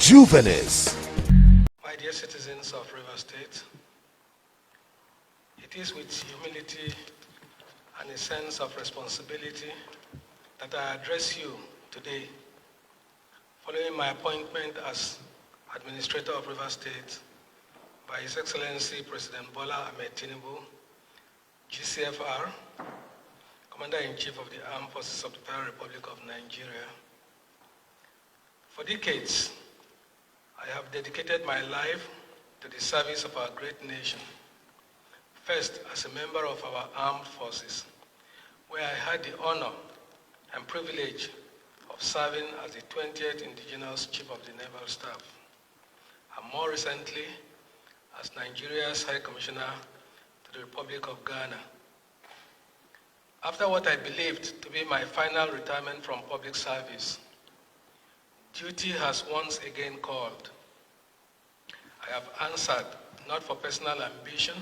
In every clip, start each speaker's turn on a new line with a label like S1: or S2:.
S1: Rejuvenes.
S2: My dear citizens of River State, it is with humility and a sense of responsibility that I address you today, following my appointment as Administrator of River State by His Excellency President Bola Ahmed Tinubu, GCFR, Commander-in-Chief of the Armed Forces of the Federal Republic of Nigeria. For decades, I have dedicated my life to the service of our great nation. First, as a member of our armed forces, where I had the honor and privilege of serving as the 20th Indigenous Chief of the Naval Staff, and more recently, as Nigeria's High Commissioner to the Republic of Ghana. After what I believed to be my final retirement from public service, duty has once again called. I have answered not for personal ambition,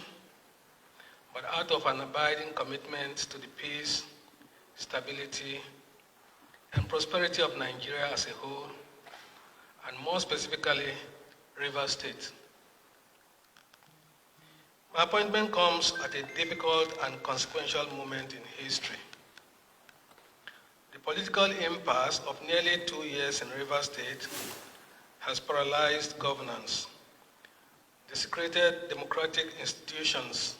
S2: but out of an abiding commitment to the peace, stability, and prosperity of Nigeria as a whole, and more specifically, River State. My appointment comes at a difficult and consequential moment in history. The political impasse of nearly 2 years in River State has paralyzed governance, desecrated democratic institutions,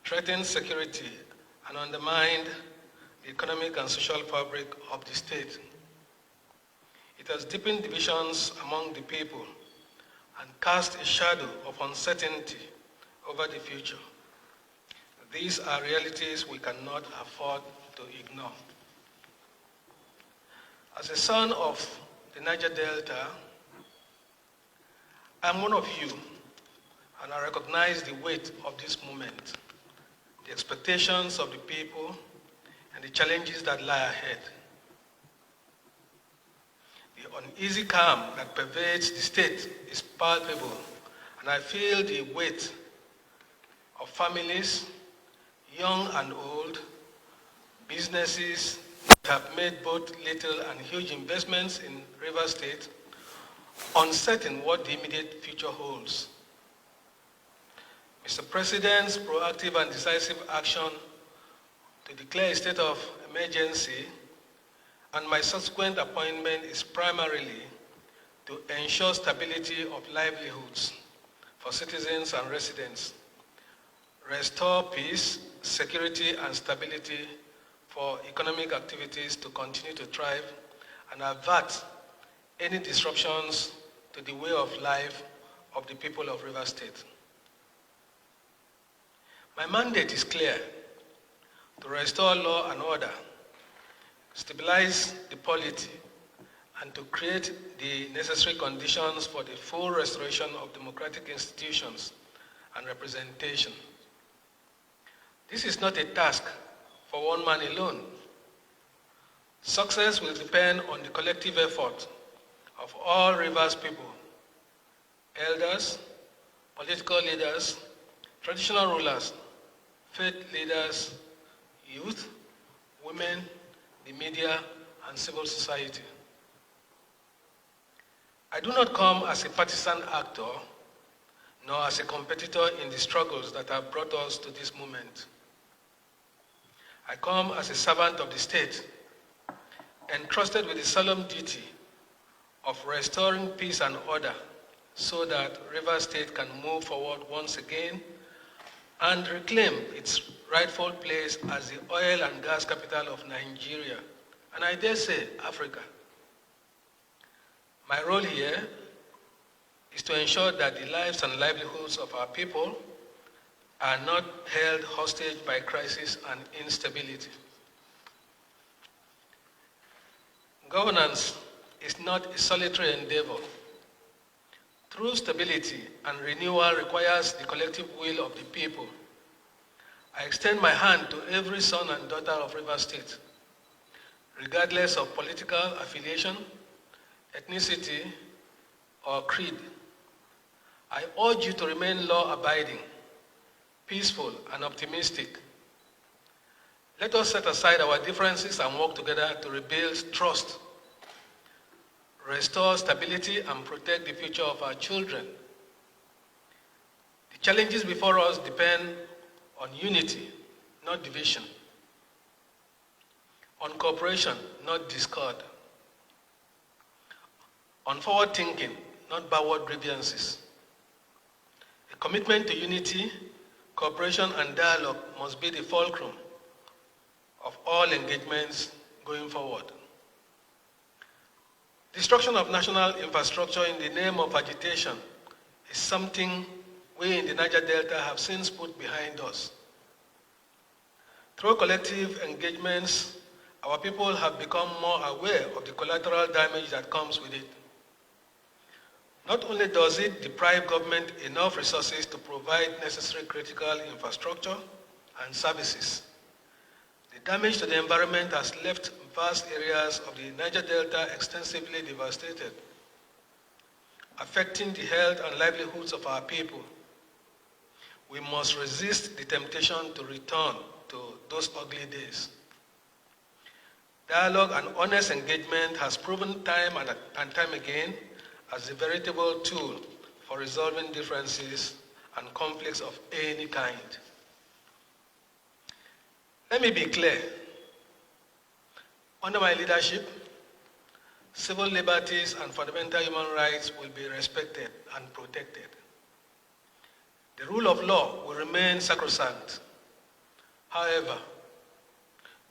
S2: threatened security, and undermined the economic and social fabric of the state. It has deepened divisions among the people and cast a shadow of uncertainty over the future. These are realities we cannot afford to ignore. As a son of the Niger Delta, I'm one of you, and I recognize the weight of this moment, the expectations of the people, and the challenges that lie ahead. The uneasy calm that pervades the state is palpable, and I feel the weight of families, young and old, businesses that have made both little and huge investments in River State, uncertain what the immediate future holds. Mr. President's proactive and decisive action to declare a state of emergency and my subsequent appointment is primarily to ensure stability of livelihoods for citizens and residents, restore peace, security, and stability for economic activities to continue to thrive, and avert any disruptions to the way of life of the people of River State. My mandate is clear: to restore law and order, stabilize the polity, and to create the necessary conditions for the full restoration of democratic institutions and representation. This is not a task for one man alone. Success will depend on the collective effort of all Rivers people, elders, political leaders, traditional rulers, faith leaders, youth, women, the media, and civil society. I do not come as a partisan actor, nor as a competitor in the struggles that have brought us to this moment. I come as a servant of the state, entrusted with the solemn duty of restoring peace and order so that River State can move forward once again and reclaim its rightful place as the oil and gas capital of Nigeria, and I dare say Africa. My role here is to ensure that the lives and livelihoods of our people are not held hostage by crisis and instability. Governance is not a solitary endeavor. True stability and renewal requires the collective will of the people. I extend my hand to every son and daughter of River State, regardless of political affiliation, ethnicity, or creed. I urge you to remain law-abiding, peaceful, and optimistic. Let us set aside our differences and work together to rebuild trust, restore stability, and protect the future of our children. The challenges before us depend on unity, not division, on cooperation, not discord, on forward thinking, not backward grievances. A commitment to unity, cooperation, and dialogue must be the fulcrum of all engagements going forward. Destruction of national infrastructure in the name of agitation is something we in the Niger Delta have since put behind us. Through collective engagements, our people have become more aware of the collateral damage that comes with it. Not only does it deprive government enough resources to provide necessary critical infrastructure and services, the damage to the environment has left vast areas of the Niger Delta extensively devastated, affecting the health and livelihoods of our people. We must resist the temptation to return to those ugly days. Dialogue and honest engagement has proven time and time again as a veritable tool for resolving differences and conflicts of any kind. Let me be clear. Under my leadership, civil liberties and fundamental human rights will be respected and protected. The rule of law will remain sacrosanct. However,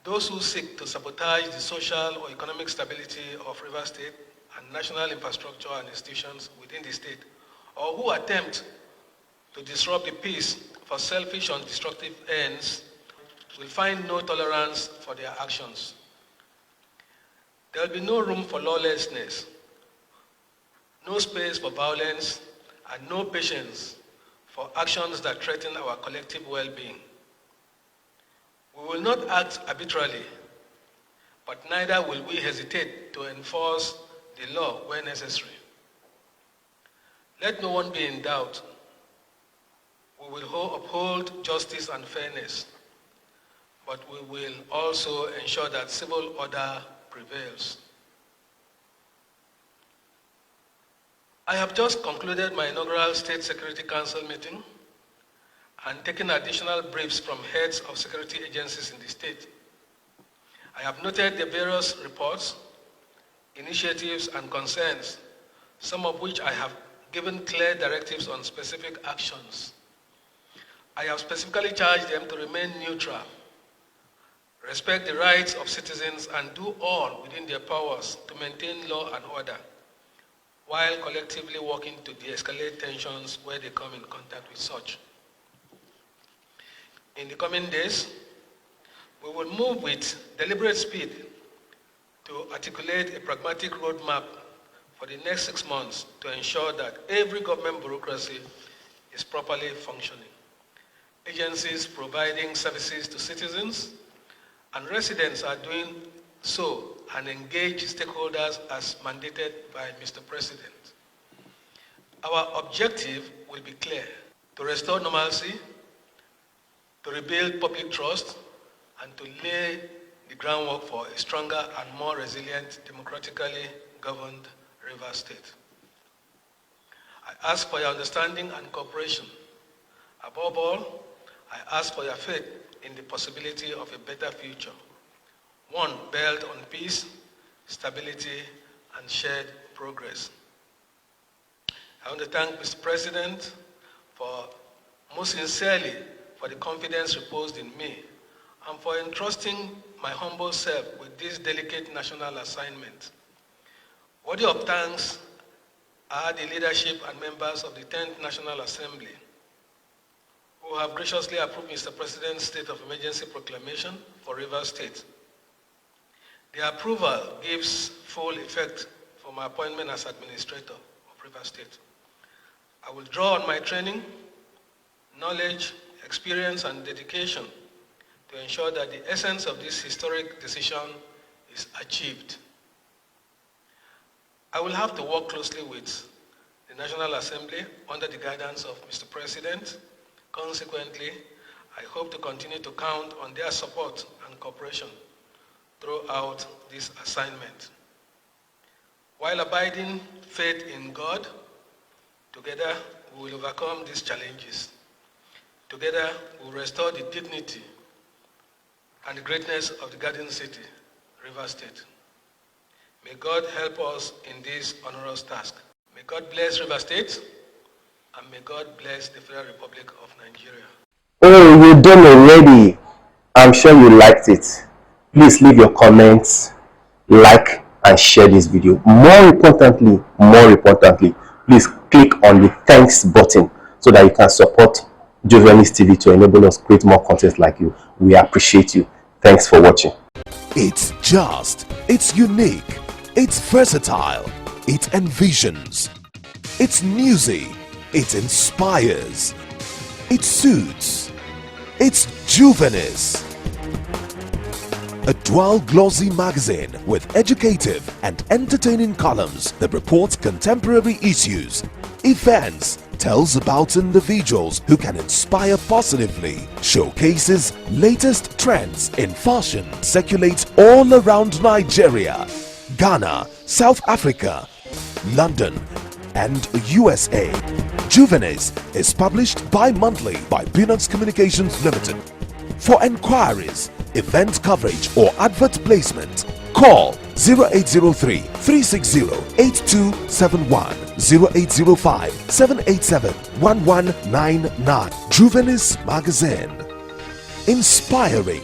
S2: those who seek to sabotage the social or economic stability of Rivers State and national infrastructure and institutions within the state, or who attempt to disrupt the peace for selfish and destructive ends, will find no tolerance for their actions. There will be no room for lawlessness, no space for violence, and no patience for actions that threaten our collective well-being. We will not act arbitrarily, but neither will we hesitate to enforce the law where necessary. Let no one be in doubt. We will uphold justice and fairness, but we will also ensure that civil order prevails. I have just concluded my inaugural State Security Council meeting and taken additional briefs from heads of security agencies in the state. I have noted the various reports, initiatives, and concerns, some of which I have given clear directives on specific actions. I have specifically charged them to remain neutral, respect the rights of citizens, and do all within their powers to maintain law and order, while collectively working to de-escalate tensions where they come in contact with such. In the coming days, we will move with deliberate speed to articulate a pragmatic roadmap for the next 6 months to ensure that every government bureaucracy is properly functioning. Agencies providing services to citizens and residents are doing so and engage stakeholders as mandated by Mr. President. Our objective will be clear: to restore normalcy, to rebuild public trust, and to lay the groundwork for a stronger and more resilient, democratically governed Rivers State. I ask for your understanding and cooperation. Above all, I ask for your faith in the possibility of a better future, one built on peace, stability, and shared progress. I want to thank Mr. President most sincerely for the confidence reposed in me and for entrusting my humble self with this delicate national assignment. Worthy of thanks are the leadership and members of the 10th National Assembly who have graciously approved Mr. President's state of emergency proclamation for Rivers State. The approval gives full effect for my appointment as administrator of Rivers State. I will draw on my training, knowledge, experience, and dedication to ensure that the essence of this historic decision is achieved. I will have to work closely with the National Assembly under the guidance of Mr. President. Consequently, I hope to continue to count on their support and cooperation throughout this assignment. While While abiding faith in God, together we will overcome these challenges. Together we will restore the dignity and the greatness of the Garden City, Rivers State. May God help us in this onerous task. May God bless Rivers State, and may God bless the Federal Republic of Nigeria.
S1: Oh, you done already. I'm sure you liked it. Please leave your comments, like and share this video. More importantly, please click on the thanks button so that you can support Jovenis TV to enable us create more content like you. We appreciate you. Thanks for watching.
S3: It's just, it's unique, it's versatile, it envisions, it's newsy, it inspires, it suits, it's Jovenis. A dual glossy magazine with educative and entertaining columns that reports contemporary issues, events, tells about individuals who can inspire positively, showcases latest trends in fashion, circulates all around Nigeria, Ghana, South Africa, London, and USA. Jovenis is published bi-monthly by Peanuts Communications Limited. For enquiries, event coverage or advert placement, call 0803 360 8271, 0805 787 1199. Jovenis Magazine, inspiring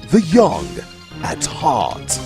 S3: the young at heart.